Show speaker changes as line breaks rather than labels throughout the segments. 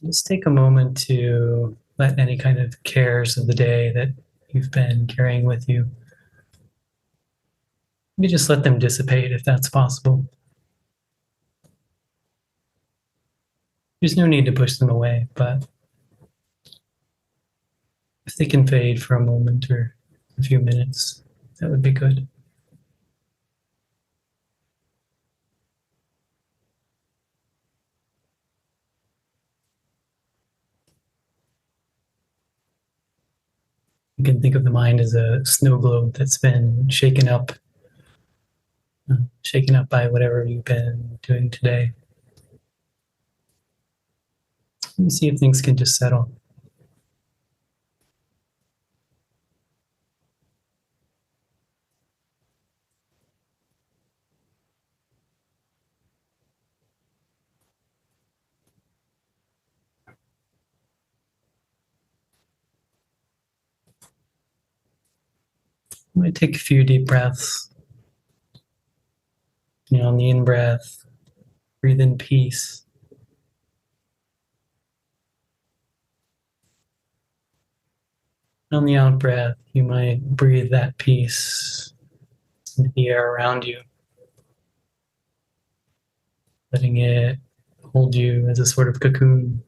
Just take a moment to let any kind of cares of the day that you've been carrying with you, maybe just let them dissipate if that's possible. There's no need to push them away, but if they can fade for a moment or a few minutes, that would be good. You can think of the mind as a snow globe that's been shaken up by whatever you've been doing today. Let me see if things can just settle. You might take a few deep breaths. On the in-breath, breathe in peace. On the out-breath, you might breathe that peace into the air around you, letting it hold you as a sort of cocoon.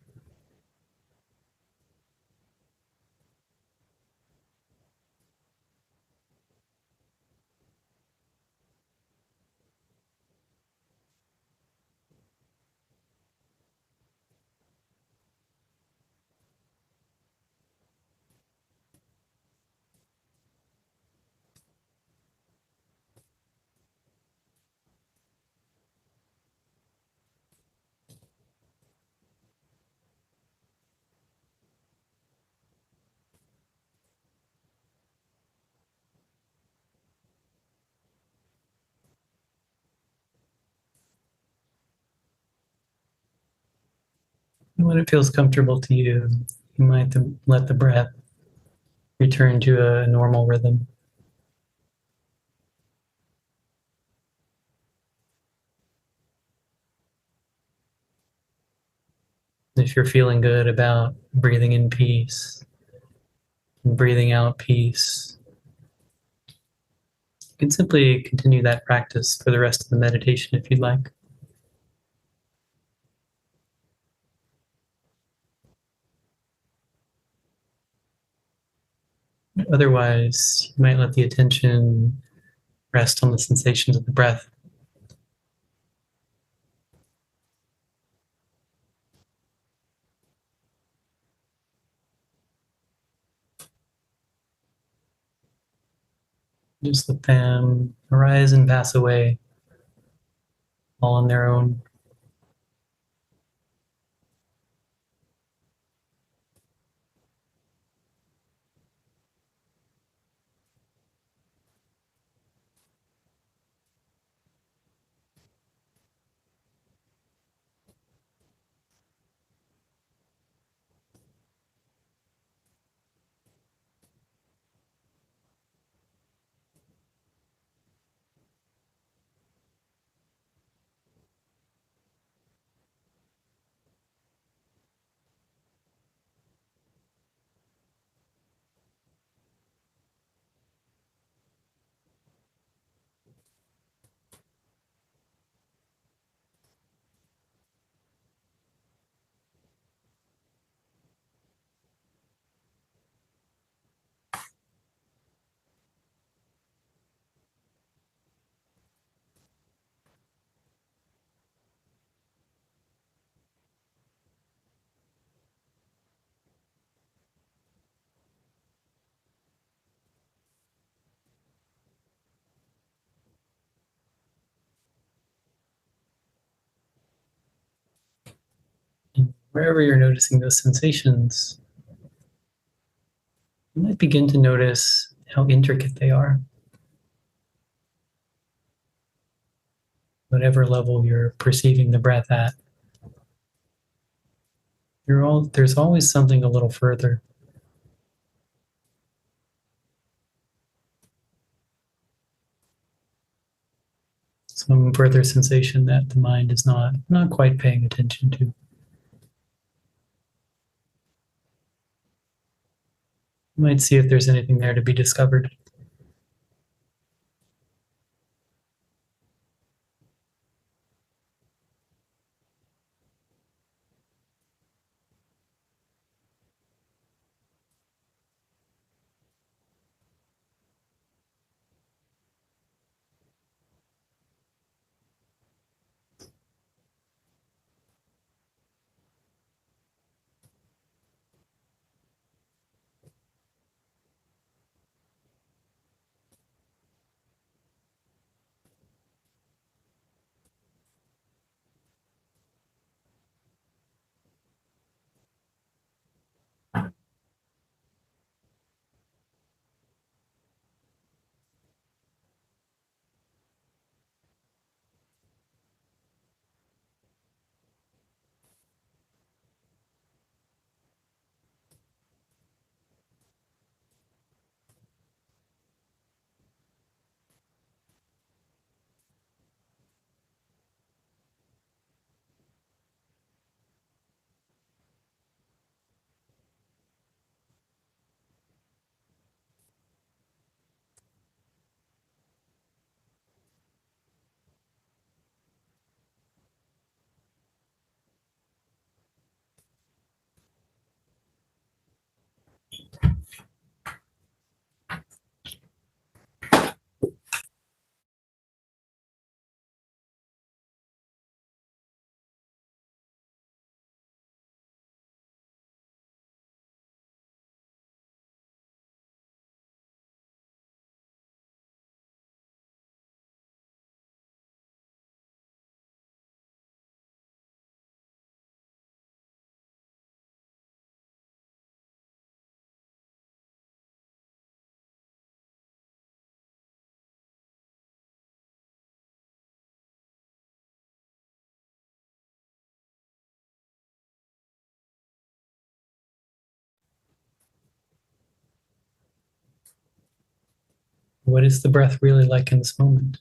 And when it feels comfortable to you, you might let the breath return to a normal rhythm. If you're feeling good about breathing in peace and breathing out peace, you can simply continue that practice for the rest of the meditation if you'd like. Otherwise, you might let the attention rest on the sensations of the breath. Just let them arise and pass away all on their own. And wherever you're noticing those sensations, you might begin to notice how intricate they are. Whatever level you're perceiving the breath at, there's always something a little further. Some further sensation that the mind is not quite paying attention to. You might see if there's anything there to be discovered. What is the breath really like in this moment?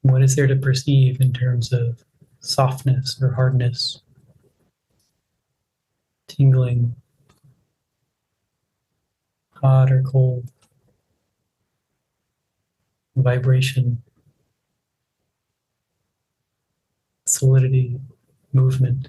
What is there to perceive in terms of softness or hardness, tingling, hot or cold, vibration, solidity, movement?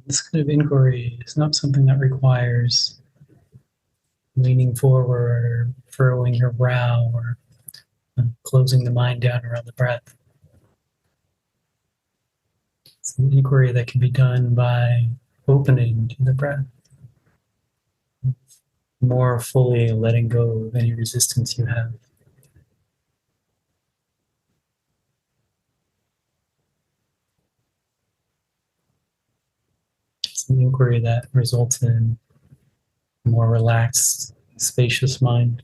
This kind of inquiry is not something that requires leaning forward or furrowing your brow or closing the mind down around the breath. It's an inquiry that can be done by opening to the breath, more fully letting go of any resistance you have. It's an inquiry that results in a more relaxed, spacious mind.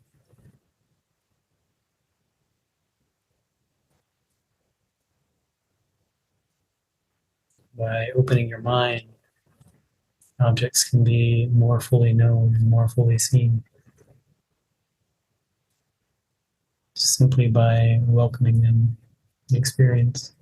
By opening your mind, objects can be more fully known and more fully seen, simply by welcoming them in experience.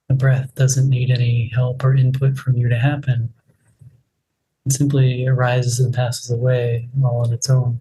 The breath doesn't need any help or input from you to happen. It simply arises and passes away all on its own.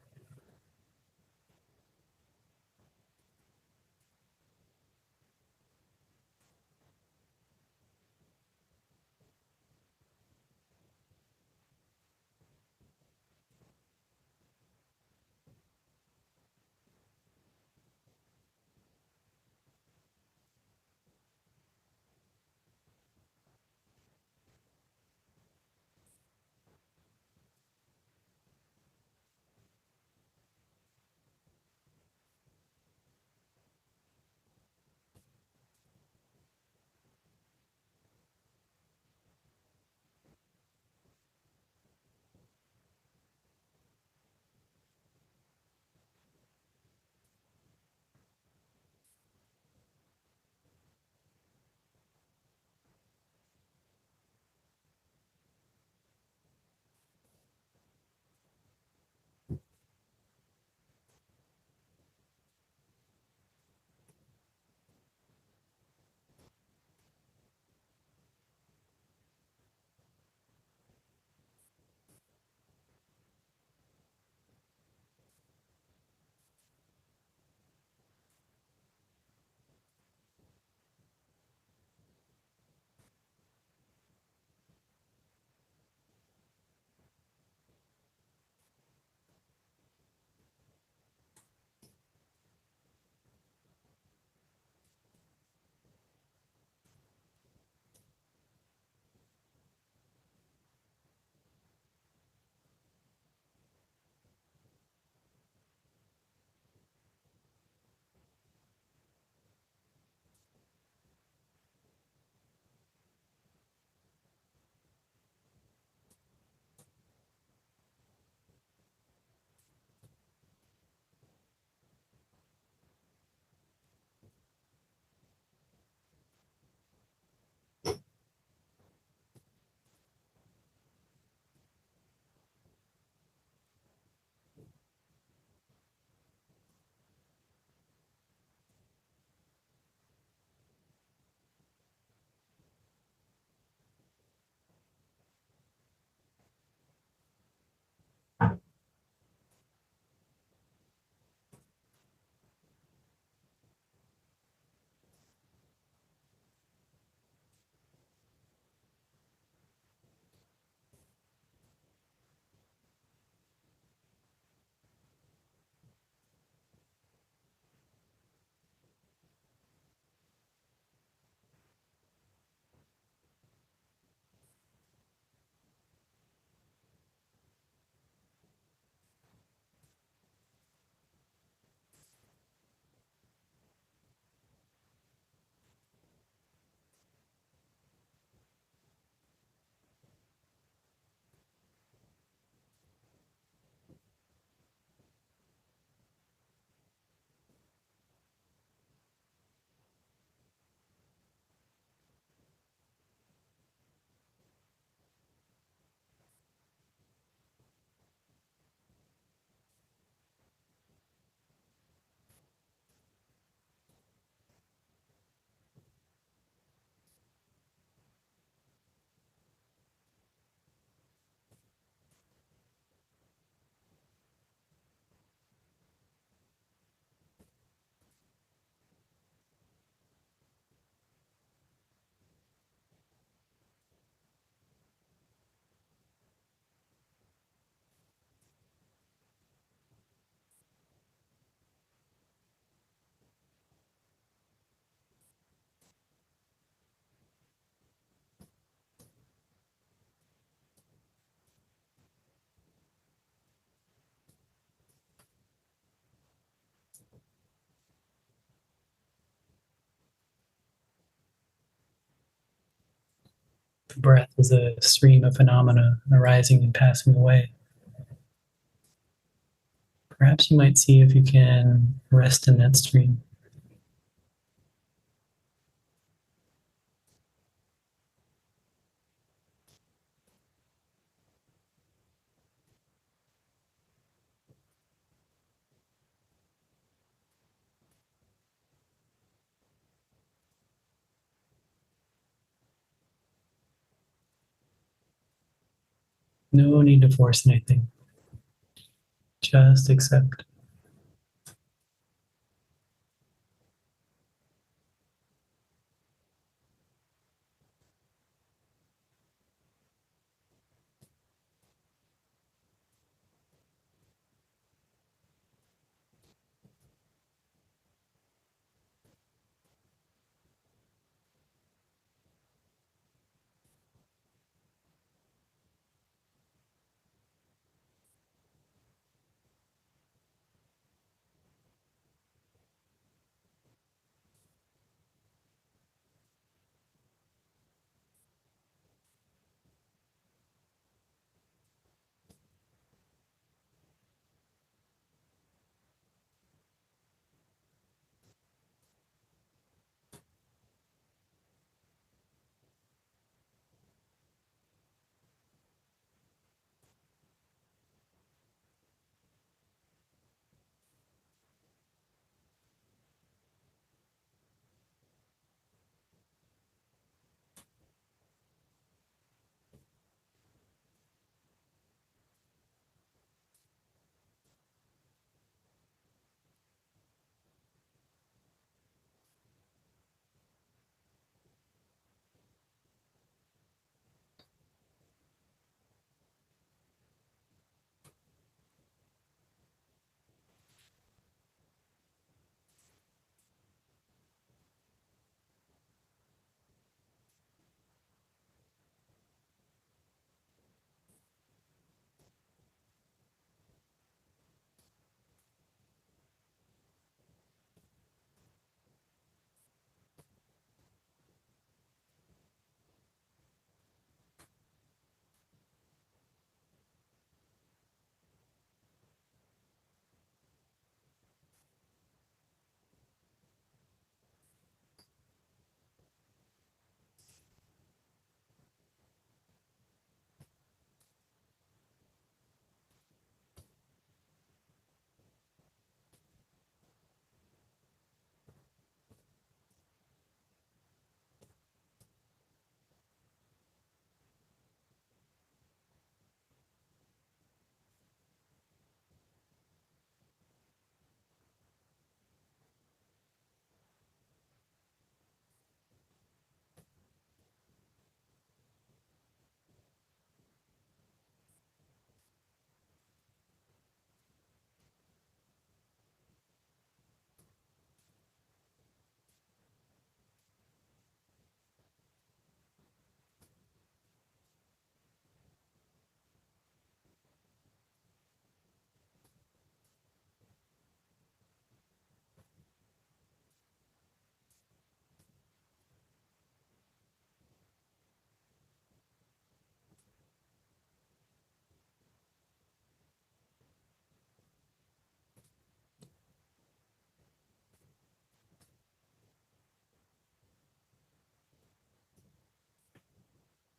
the breath as a stream of phenomena arising and passing away. Perhaps you might see if you can rest in that stream. No need to force anything. Just accept.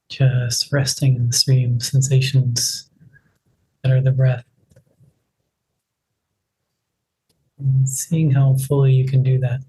Just resting in the stream sensations that are the breath. And seeing how fully you can do that.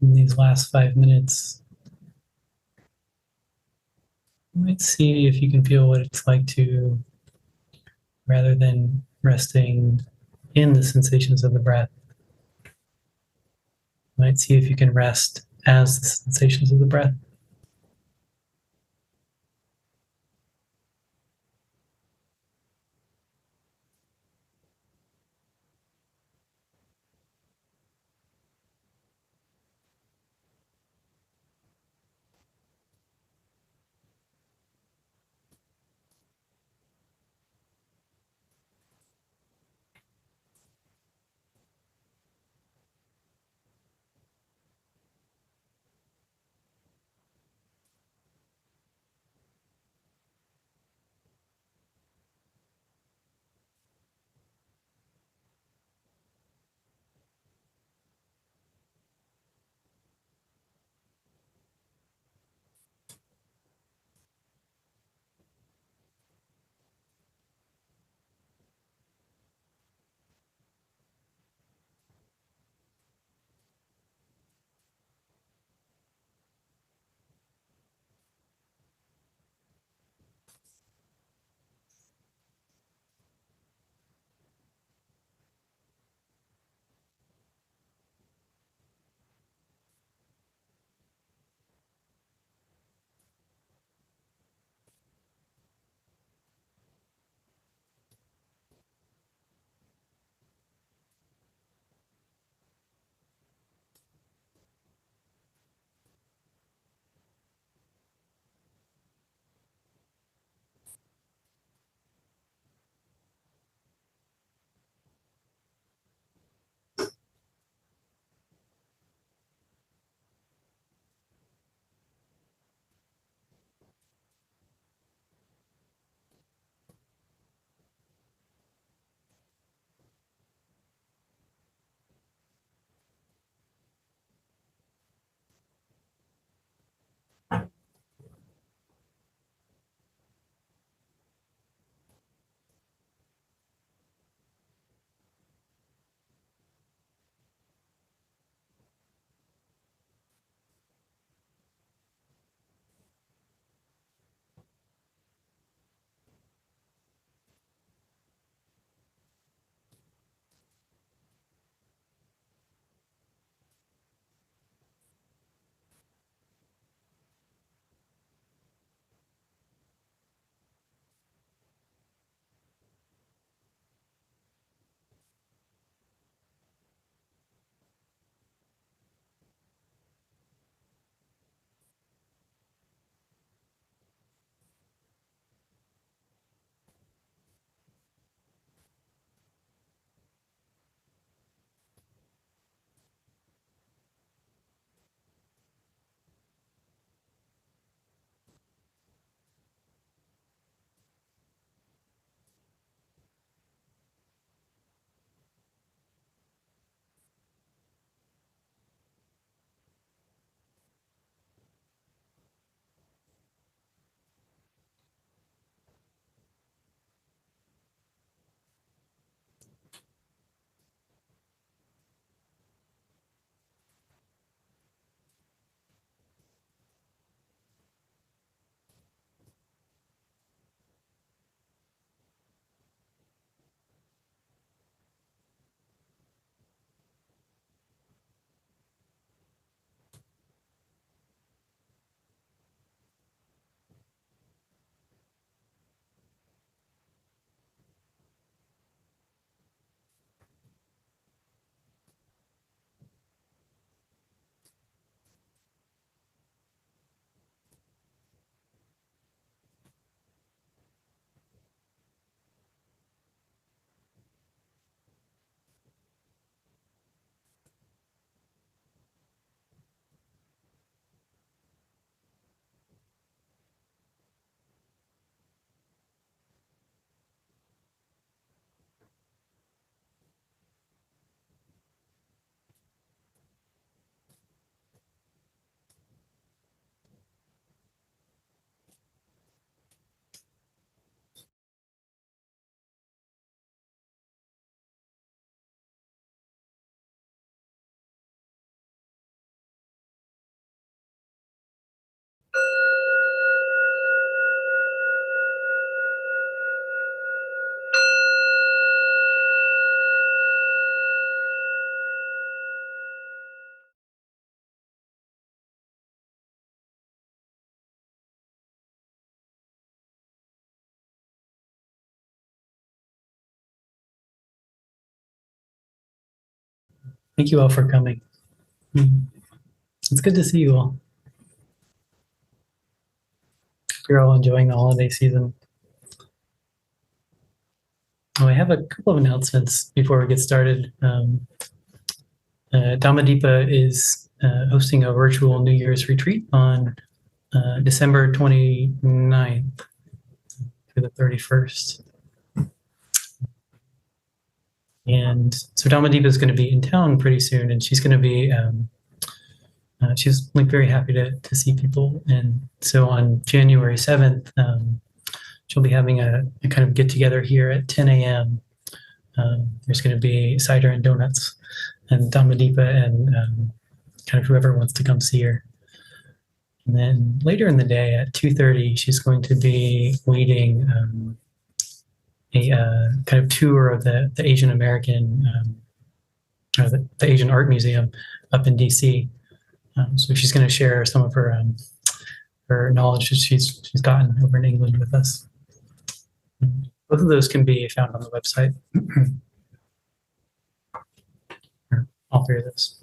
in these last 5 minutes, you might see if you can feel what it's like to, rather than resting in the sensations of the breath, you might see if you can rest as the sensations of the breath. Thank you all for coming. It's good to see you all. You're all enjoying the holiday season. Oh, I have a couple of announcements before we get started. Dhammadipa is hosting a virtual New Year's retreat on December 29th through the 31st. And so Dhammadipa is going to be in town pretty soon, and she's going to be, she's like very happy to see people. And so on January 7th, she'll be having a kind of get together here at 10 a.m. There's going to be cider and donuts, and Dhammadipa and kind of whoever wants to come see her. And then later in the day at 2:30, she's going to be leading a kind of tour of the Asian American, or the Asian Art Museum up in DC. So she's going to share some of her knowledge that she's gotten over in England with us. Both of those can be found on the website. All three of those.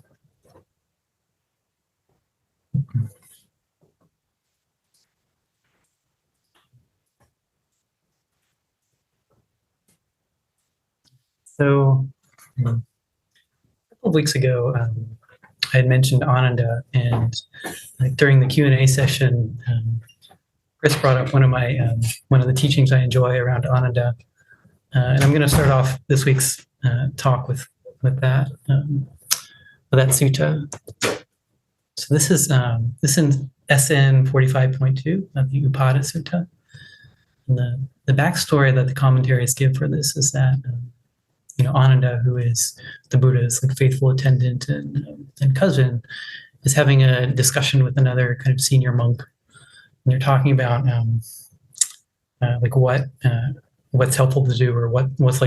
So a couple of weeks ago, I had mentioned Ananda, and like during the Q&A session, Chris brought up one of the teachings I enjoy around Ananda, and I'm going to start off this week's talk with that sutta. So this is in SN 45.2 of the Upada Sutta. And the backstory that the commentaries give for this is that Ananda, who is the Buddha's like faithful attendant and cousin, is having a discussion with another kind of senior monk, and they're talking about like what's helpful to do, or what's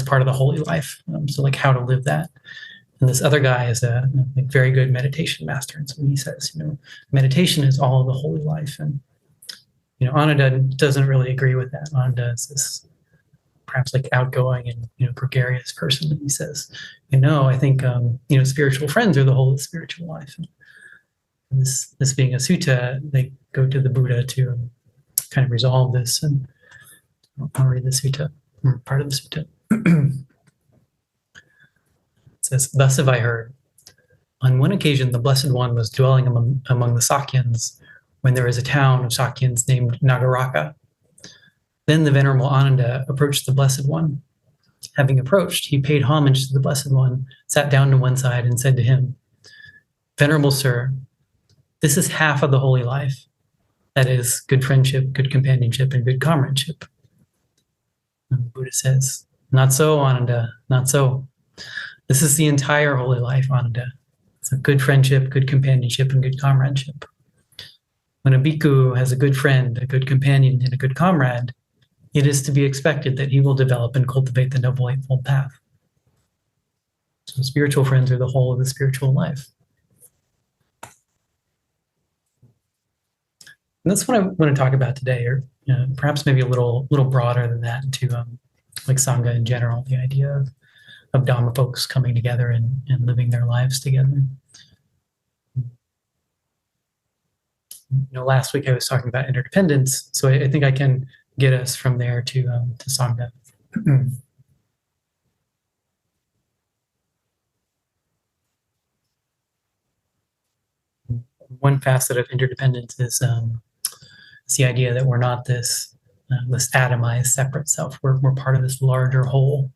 part of the holy life. So like how to live that. And this other guy is a very good meditation master, and so he says, meditation is all of the holy life, and Ananda doesn't really agree with that. Ananda is this perhaps like outgoing and gregarious person. And he says, I think spiritual friends are the whole of spiritual life. And this being a sutta, they go to the Buddha to kind of resolve this. And I'll read the sutta, or part of the sutta. It says, "Thus have I heard. On one occasion, the Blessed One was dwelling among the Sakyans, when there was a town of Sakyans named Nagaraka. Then the Venerable Ananda approached the Blessed One. Having approached, he paid homage to the Blessed One, sat down to one side, and said to him, 'Venerable Sir, this is half of the holy life. That is, good friendship, good companionship, and good comradeship.' And the Buddha says, 'Not so, Ananda, not so. This is the entire holy life, Ananda. It's a good friendship, good companionship, and good comradeship. When a bhikkhu has a good friend, a good companion, and a good comrade, it is to be expected that he will develop and cultivate the Noble Eightfold Path.' So spiritual friends are the whole of the spiritual life. And that's what I want to talk about today, or perhaps maybe a little broader than that, into like Sangha in general, the idea of Dhamma folks coming together and living their lives together. Last week I was talking about interdependence, so I think I can get us from there to Sangha. One facet of interdependence is the idea that we're not this atomized, separate self. We're part of this larger whole.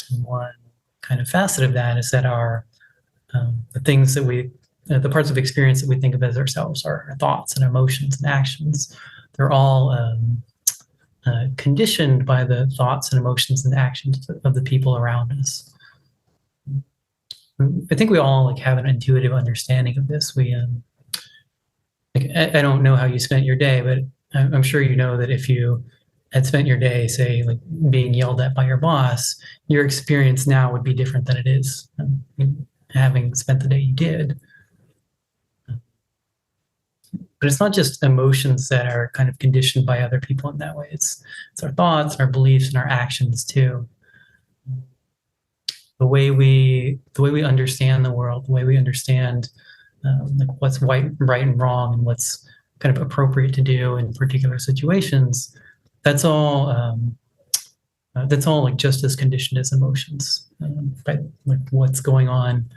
And one kind of facet of that is that the things that the parts of experience that we think of as ourselves, our thoughts and emotions and actions, they're all conditioned by the thoughts and emotions and actions of the people around us. I think we all have an intuitive understanding of this. I don't know how you spent your day, but I'm sure you know that if you had spent your day, say, being yelled at by your boss, your experience now would be different than it is having spent the day you did. But it's not just emotions that are kind of conditioned by other people in that way. It's our thoughts, our beliefs, and our actions too. the way we understand the world, the way we understand like what's right and wrong, and what's kind of appropriate to do in particular situations. That's all like just as conditioned as emotions, right? Like what's going on,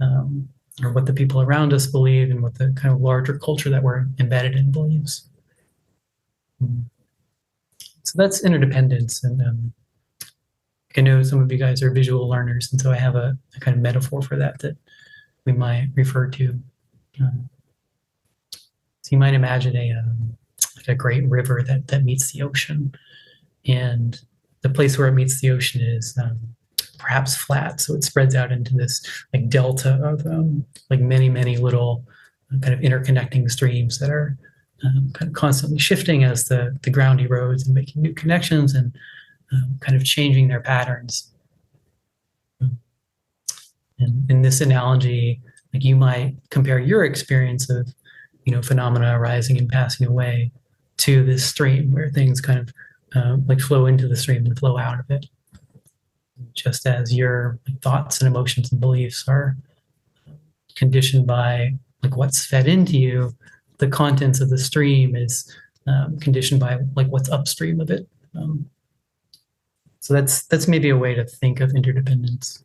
or what the people around us believe, and what the kind of larger culture that we're embedded in believes. So that's interdependence. And I know some of you guys are visual learners, and so I have a kind of metaphor for that we might refer to. So you might imagine like a great river that meets the ocean, and the place where it meets the ocean is perhaps flat, so it spreads out into this like delta of like many little kind of interconnecting streams that are kind of constantly shifting as the ground erodes and making new connections and kind of changing their patterns. And in this analogy, like you might compare your experience of phenomena arising and passing away to this stream where things kind of like flow into the stream and flow out of it. Just as your thoughts and emotions and beliefs are conditioned by like what's fed into you, the contents of the stream is conditioned by like what's upstream of it. So that's maybe a way to think of interdependence.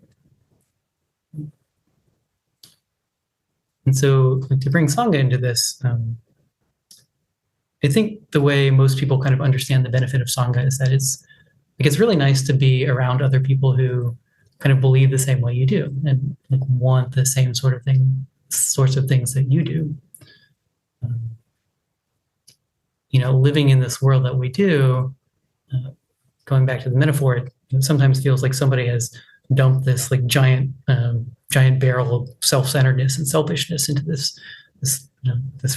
And so to bring Sangha into this, I think the way most people kind of understand the benefit of Sangha is that it's really nice to be around other people who kind of believe the same way you do and like want the same sorts of things that you do. Living in this world that we do, going back to the metaphor, it sometimes feels like somebody has dumped this like giant barrel of self-centeredness and selfishness into this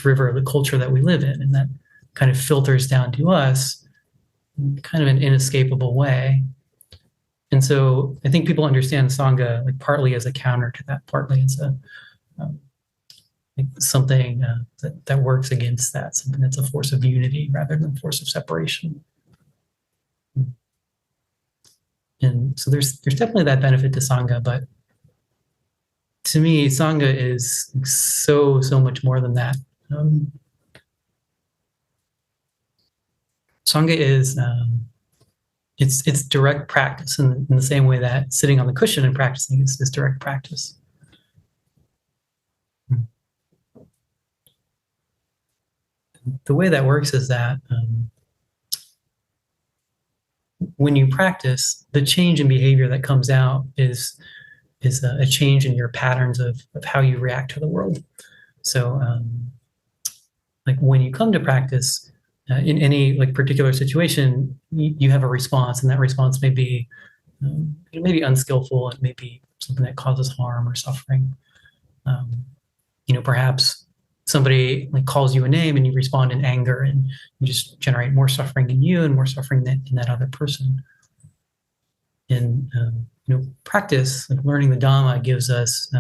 river of the culture that we live in, and that kind of filters down to us in kind of an inescapable way. And so I think people understand Sangha like partly as a counter to that, partly as like something that works against that, something that's a force of unity rather than a force of separation. And so there's definitely that benefit to Sangha, but to me, Sangha is so much more than that. Sangha is it's direct practice in the same way that sitting on the cushion and practicing is direct practice. The way that works is that when you practice, the change in behavior that comes out is a change in your patterns of how you react to the world. So like when you come to practice, in any like particular situation, you have a response, and that response may be unskillful. It may be something that causes harm or suffering. Perhaps somebody like calls you a name and you respond in anger, and you just generate more suffering in you and more suffering in that other person. And practice, like learning the Dhamma, gives us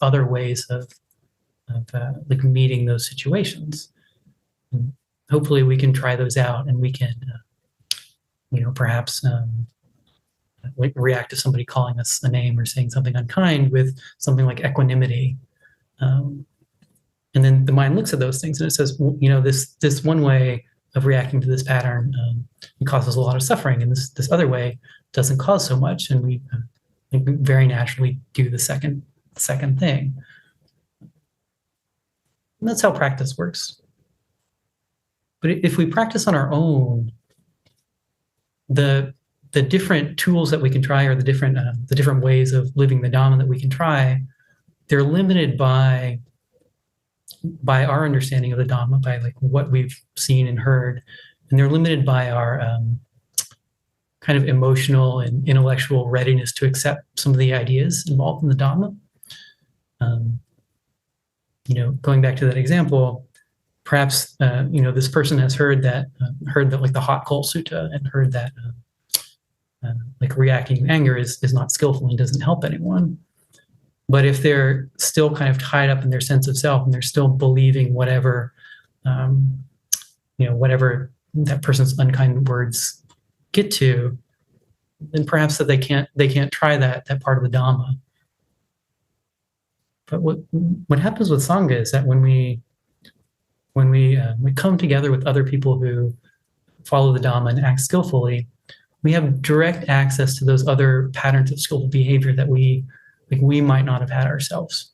other ways of like meeting those situations. And hopefully, we can try those out, and we can, perhaps like react to somebody calling us a name or saying something unkind with something like equanimity. And then the mind looks at those things and it says, this one way of reacting to this pattern it causes a lot of suffering, and this other way doesn't cause so much, and we very naturally do the second thing. And that's how practice works. But if we practice on our own, the different tools that we can try, or the different ways of living the Dhamma that we can try, they're limited by our understanding of the Dhamma, by like what we've seen and heard, and they're limited by our kind of emotional and intellectual readiness to accept some of the ideas involved in the Dhamma. Going back to that example, perhaps this person has heard that like the hot coal sutta, and heard that like reacting in anger is not skillful and doesn't help anyone. But if they're still kind of tied up in their sense of self, and they're still believing whatever that person's unkind words get to, then perhaps that they can't try that part of the Dhamma. But what happens with Sangha is that when we come together with other people who follow the Dhamma and act skillfully, we have direct access to those other patterns of skillful behavior that we might not have had ourselves.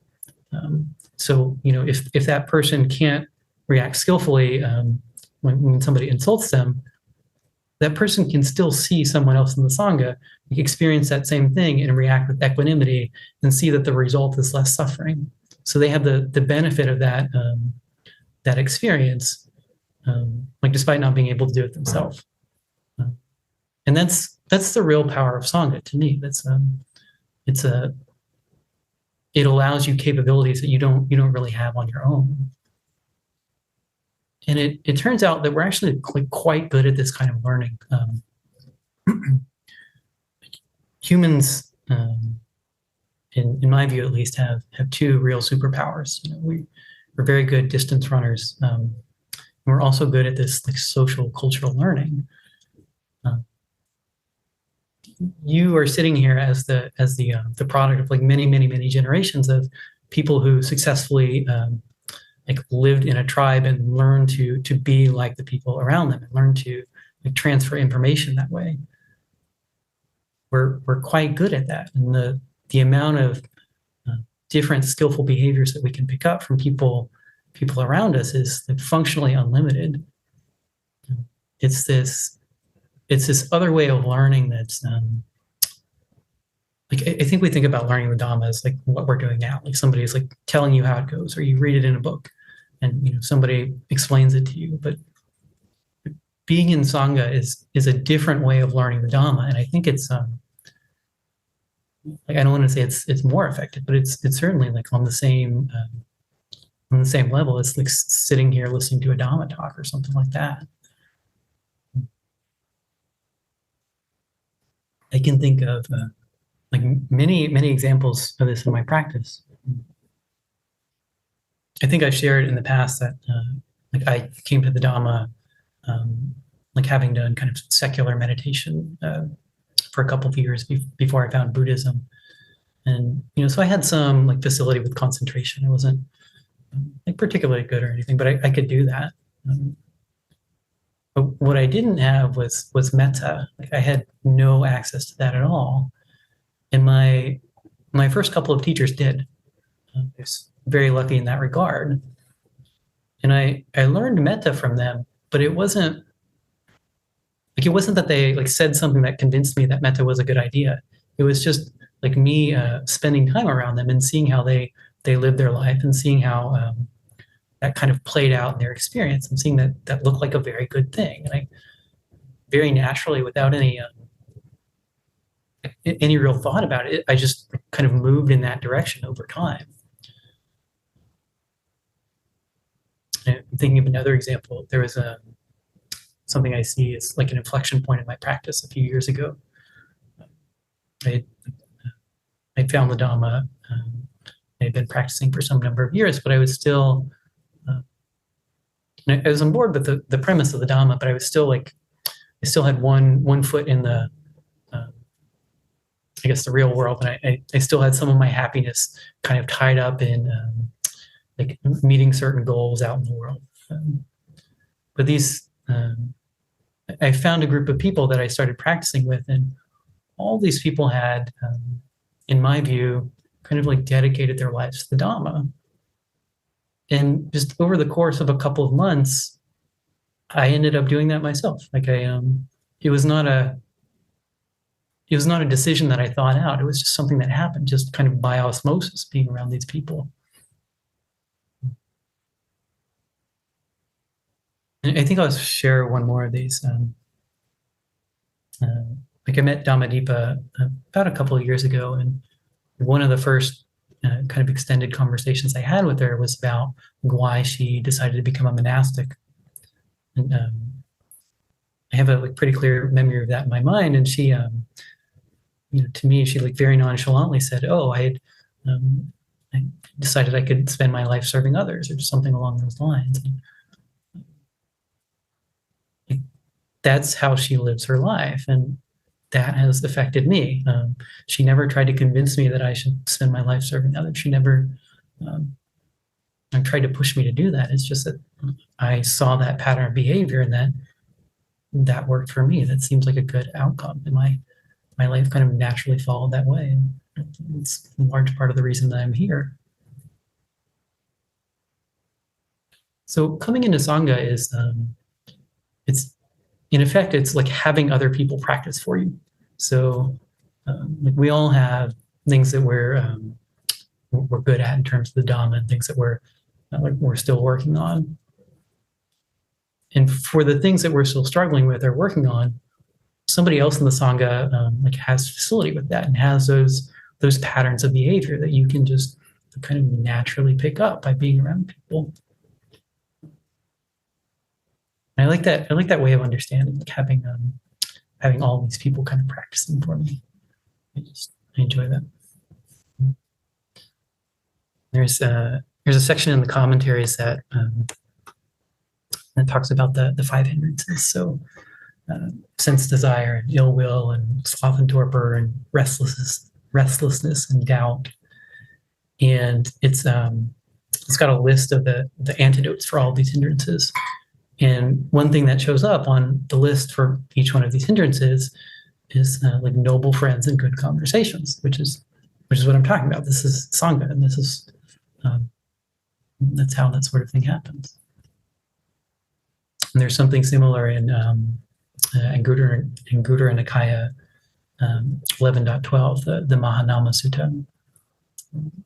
So, if that person can't react skillfully when somebody insults them, that person can still see someone else in the Sangha experience that same thing and react with equanimity and see that the result is less suffering. So they have the benefit of that experience, despite not being able to do it themselves. And that's the real power of Sangha to me. It allows you capabilities that you don't really have on your own. And it turns out that we're actually quite good at this kind of learning. Humans, in my view at least, have two real superpowers. We're very good distance runners. And we're also good at this social cultural learning. You are sitting here as the product of many generations of people who successfully lived in a tribe and learned to be like the people around them and learn to transfer information that way. We're quite good at that, and the amount of different skillful behaviors that we can pick up from people around us is functionally unlimited. It's this other way of learning that's I think we think about learning the Dhamma as what we're doing now. Somebody's telling you how it goes, or you read it in a book, and somebody explains it to you. But being in Sangha is a different way of learning the Dhamma, and I think it's I don't want to say it's more effective, but it's certainly on the same level. It's like sitting here listening to a Dhamma talk or something like that. I can think of many examples of this in my practice. I think I've shared in the past that I came to the Dhamma having done kind of secular meditation for a couple of years before I found Buddhism. And so I had some facility with concentration. It wasn't particularly good or anything, but I could do that. But what I didn't have was metta. I had no access to that at all. And my first couple of teachers did. I was very lucky in that regard. And I learned metta from them, but it wasn't that they said something that convinced me that metta was a good idea. It was just me spending time around them and seeing how they lived their life and seeing how that kind of played out in their experience and seeing that looked like a very good thing. And I very naturally, without any real thought about it, I just kind of moved in that direction over time. And I'm thinking of another example. There was something I see as an inflection point in my practice a few years ago. I found the Dhamma. I had been practicing for some number of years, but I was still I was on board with the premise of the Dhamma, but I was still I still had one foot in the the real world, and I still had some of my happiness kind of tied up in meeting certain goals out in the world. But these, I found a group of people that I started practicing with, and all these people had, in my view, kind of dedicated their lives to the Dhamma. And just over the course of a couple of months, I ended up doing that myself. It was not a decision that I thought out. It was just something that happened, just kind of by osmosis, being around these people. And I think I'll share one more of these. I met Dhammadipa about a couple of years ago, and one of the first kind of extended conversations I had with her was about why she decided to become a monastic. And I have a pretty clear memory of that in my mind. And she, to me, she very nonchalantly said, "Oh, I decided I could spend my life serving others," or something along those lines. And that's how she lives her life. And that has affected me. She never tried to convince me that I should spend my life serving others. She never tried to push me to do that. It's just that I saw that pattern of behavior, and that worked for me. That seems like a good outcome, and my life kind of naturally followed that way. And it's a large part of the reason that I'm here. So coming into Sangha is, it's, in effect, it's like having other people practice for you. So like we all have things that we're good at in terms of the Dhamma, and things that we're still working on. And for the things that we're still struggling with or working on, somebody else in the Sangha like has facility with that and has those patterns of behavior that you can just kind of naturally pick up by being around people. And I like that way of understanding, like having all these people kind of practicing for me. I enjoy that. There's a section in the commentaries that talks about the 5 hindrances. So sense desire, and ill will, and sloth and torpor, and restlessness and doubt. And it's got a list of the antidotes for all these hindrances. And one thing that shows up on the list for each one of these hindrances is like noble friends and good conversations, which is what I'm talking about. This is Sangha, and this is that's how that sort of thing happens. And there's something similar in Anguttara Nikaya 11.12, the Mahanama Sutta.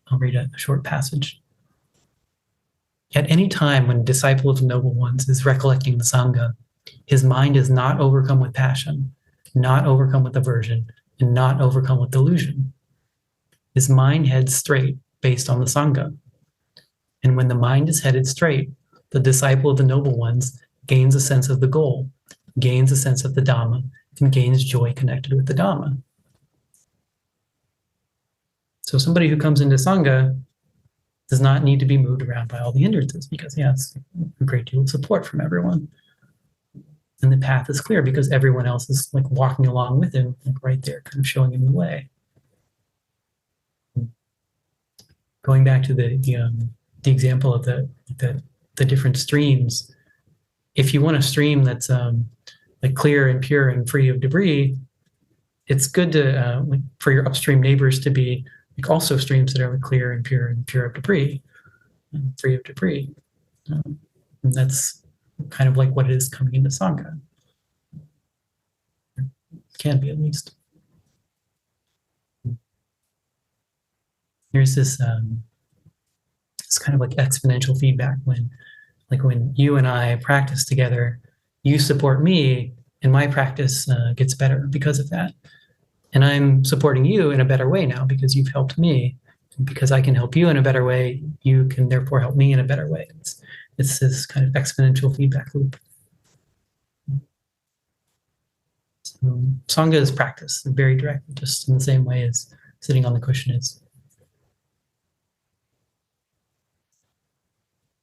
I'll read a short passage. At any time when a disciple of the noble ones is recollecting the Sangha, his mind is not overcome with passion, not overcome with aversion, and not overcome with delusion. His mind heads straight based on the Sangha. And when the mind is headed straight, the disciple of the noble ones gains a sense of the goal, gains a sense of the Dhamma, and gains joy connected with the Dhamma. So somebody who comes into Sangha does not need to be moved around by all the hindrances, because he has a great deal of support from everyone. And the path is clear because everyone else is like walking along with him, like right there, kind of showing him the way. Going back to the example of the different streams, if you want a stream that's like clear and pure and free of debris, it's good to like for your upstream neighbors to be like also streams that are clear and pure of debris, and free of debris. And that's kind of like what it is coming into Sangha. Can be, at least. There's this kind of like exponential feedback when you and I practice together, you support me and my practice gets better because of that. And I'm supporting you in a better way now because you've helped me. And because I can help you in a better way, you can therefore help me in a better way. It's this kind of exponential feedback loop. So Sangha is practice, very direct, just in the same way as sitting on the cushion is.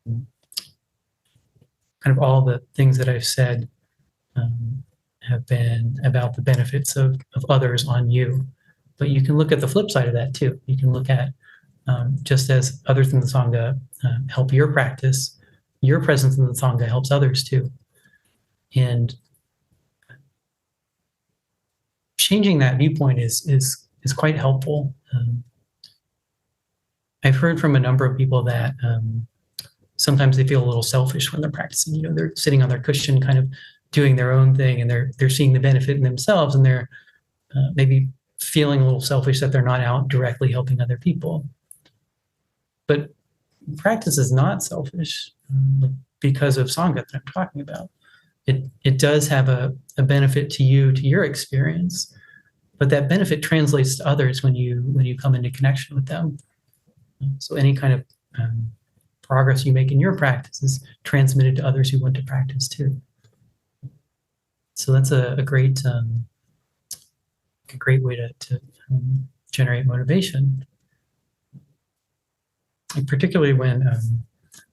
Kind of all the things that I've said have been about the benefits of others on you. But you can look at the flip side of that too. You can look at just as others in the Sangha help your practice, your presence in the Sangha helps others too. And changing that viewpoint is quite helpful. I've heard from a number of people that sometimes they feel a little selfish when they're practicing. You know, they're sitting on their cushion, kind of doing their own thing, and they're seeing the benefit in themselves, and they're maybe feeling a little selfish that they're not out directly helping other people. But practice is not selfish because of Sangha that I'm talking about. It does have a benefit to you, to your experience, but that benefit translates to others when you come into connection with them. So any kind of progress you make in your practice is transmitted to others who want to practice too. So that's a great way to generate motivation. Like particularly when,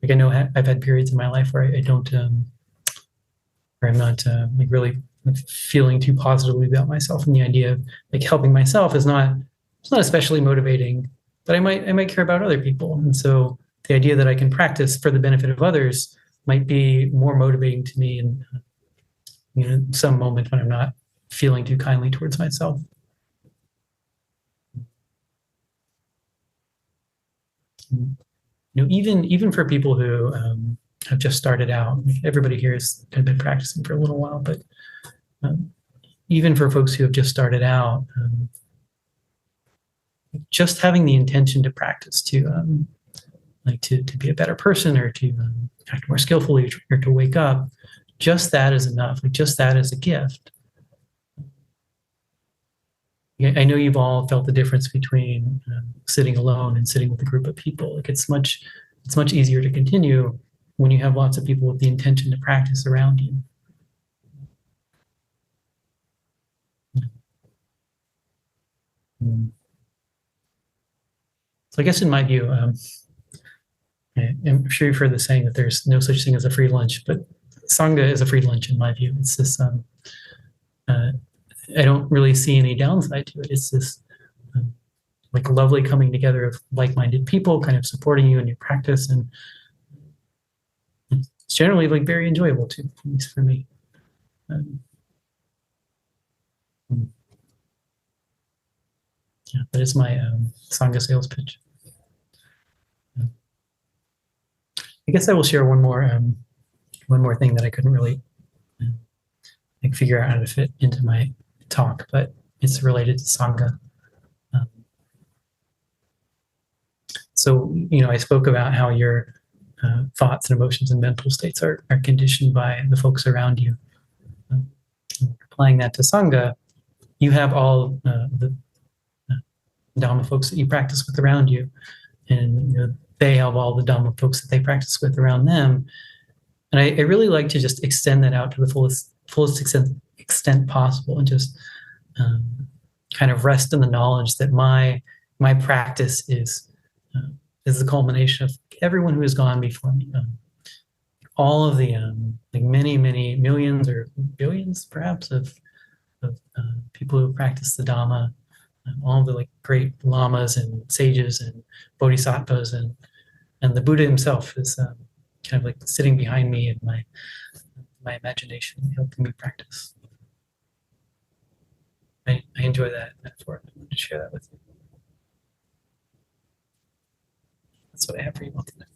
like I know I've had periods in my life where I don't, where I'm not like really feeling too positively about myself, and the idea of like helping myself is not, it's not especially motivating, but I might care about other people. And so the idea that I can practice for the benefit of others might be more motivating to me in some moment when I'm not feeling too kindly towards myself. Even for people who have just started out, everybody here has been practicing for a little while, but even for folks who have just started out, just having the intention to practice, to be a better person, or to act more skillfully, or to wake up, just that is enough. Like just that is a gift. I know you've all felt the difference between sitting alone and sitting with a group of people. Like it's much easier to continue when you have lots of people with the intention to practice around you. So I guess in my view, I'm sure you've heard the saying that there's no such thing as a free lunch, but Sangha is a free lunch in my view. It's this, I don't really see any downside to it. It's this like lovely coming together of like-minded people kind of supporting you in your practice. And it's generally like very enjoyable too, at least for me. Yeah, that is my Sangha sales pitch. I guess I will share one more thing that I couldn't really figure out how to fit into my talk, but it's related to Sangha. So, I spoke about how your thoughts and emotions and mental states are conditioned by the folks around you. Applying that to Sangha, you have all the Dhamma folks that you practice with around you, and they have all the Dhamma folks that they practice with around them. And I really like to just extend that out to the fullest extent possible, and just kind of rest in the knowledge that my practice is the culmination of everyone who has gone before me. All of the like many millions or billions perhaps of people who practice the Dhamma, all of the like great lamas and sages and bodhisattvas, and the Buddha himself is kind of like sitting behind me in my imagination, helping me practice. I enjoy that metaphor. I wanted to share that with you. That's what I have for you all today.